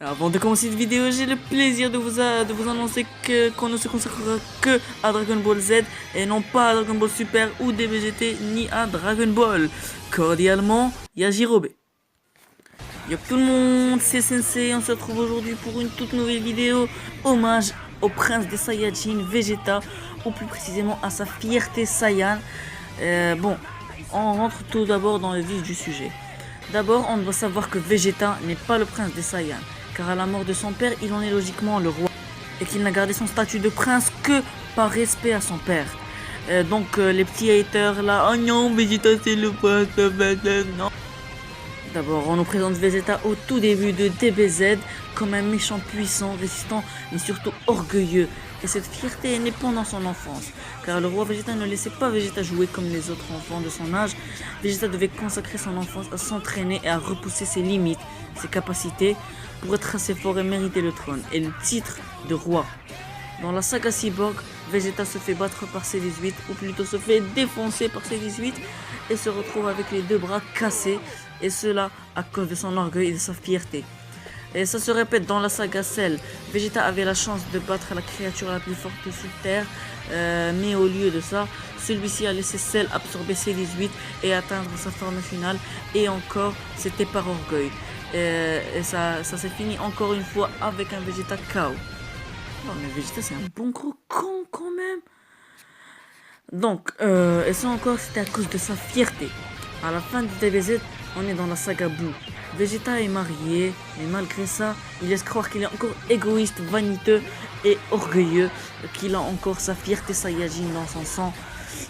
Avant de commencer cette vidéo, j'ai le plaisir de vous annoncer qu'on ne se consacrera que à Dragon Ball Z et non pas à Dragon Ball Super ou DBGT ni à Dragon Ball. Cordialement, Yajirobe. Yo tout le monde, c'est Sensei, on se retrouve aujourd'hui pour une toute nouvelle vidéo hommage au prince des Saiyajin, Vegeta, ou plus précisément à sa fierté Saiyan. Bon, on rentre tout d'abord dans le vif du sujet. D'abord, on doit savoir que Vegeta n'est pas le prince des Saiyans, car à la mort de son père, il en est logiquement le roi, et qu'il n'a gardé son statut de prince que par respect à son père. Donc les petits haters là, oh non, Vegeta c'est le prince, non. D'abord, on nous présente Vegeta au tout début de DBZ comme un méchant puissant, résistant, mais surtout orgueilleux. Et cette fierté est née pendant son enfance, car le roi Vegeta ne laissait pas Vegeta jouer comme les autres enfants de son âge. Vegeta devait consacrer son enfance à s'entraîner et à repousser ses limites, ses capacités, pour être assez fort et mériter le trône et le titre de roi. Dans la saga Cyborg, Vegeta se fait battre par C-18, ou plutôt se fait défoncer par C-18, et se retrouve avec les deux bras cassés, et cela à cause de son orgueil et de sa fierté. Et ça se répète dans la saga Cell. Vegeta avait la chance de battre la créature la plus forte sur Terre, mais au lieu de ça, celui-ci a laissé Cell absorber C-18 et atteindre sa forme finale, et encore, c'était par orgueil. Et ça s'est fini encore une fois avec un Vegeta KO. Oh mais Vegeta c'est un bon gros con quand même. Donc, et ça encore c'était à cause de sa fierté. À la fin de DBZ, on est dans la saga Buu. Vegeta est marié, mais malgré ça, il laisse croire qu'il est encore égoïste, vaniteux et orgueilleux, qu'il a encore sa fierté Saiyajin dans son sang.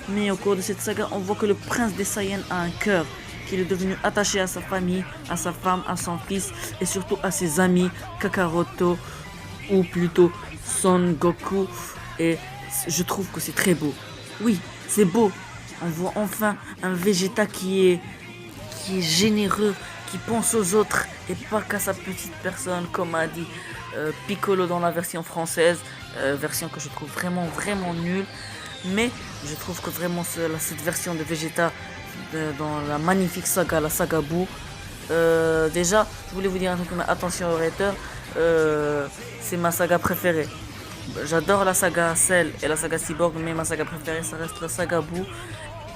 Mais au cours de cette saga, on voit que le prince des Saiyans a un cœur, qu'il est devenu attaché à sa famille, à sa femme, à son fils et surtout à ses amis Kakaroto, ou plutôt Son Goku, et je trouve que c'est très beau. Oui, c'est beau. On voit enfin un Vegeta qui est généreux, qui pense aux autres et pas qu'à sa petite personne, comme a dit Piccolo dans la version française, version que je trouve vraiment nulle. Mais je trouve que vraiment cette version de Vegeta dans la magnifique saga, la saga Buu, déjà, je voulais vous dire un truc, mais attention aux haters, c'est ma saga préférée. J'adore la saga Cell et la saga Cyborg, mais ma saga préférée ça reste la saga Buu.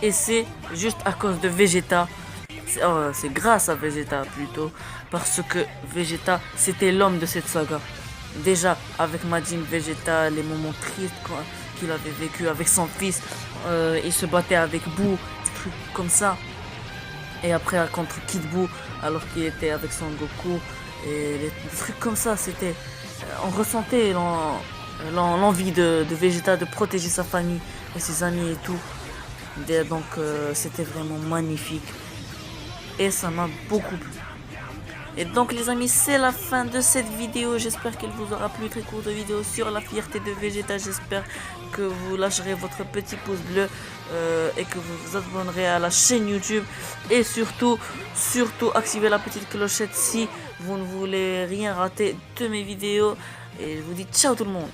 Et c'est juste à cause de Vegeta. C'est grâce à Vegeta plutôt, parce que Vegeta c'était l'homme de cette saga. Déjà avec Majin Vegeta, les moments tristes qu'il avait vécu avec son fils, il se battait avec Buu, des trucs comme ça. Et après contre Kid Buu alors qu'il était avec Son Goku, et des trucs comme ça, c'était, on ressentait l'envie de Vegeta de protéger sa famille et ses amis et tout. Donc c'était vraiment magnifique et ça m'a beaucoup plu. Et donc les amis, c'est la fin de cette vidéo. J'espère qu'elle vous aura plu. Très courte vidéo sur la fierté de Vegeta. J'espère que vous lâcherez votre petit pouce bleu et que vous vous abonnerez à la chaîne YouTube. Et surtout activez la petite clochette si vous ne voulez rien rater de mes vidéos. Et je vous dis ciao tout le monde.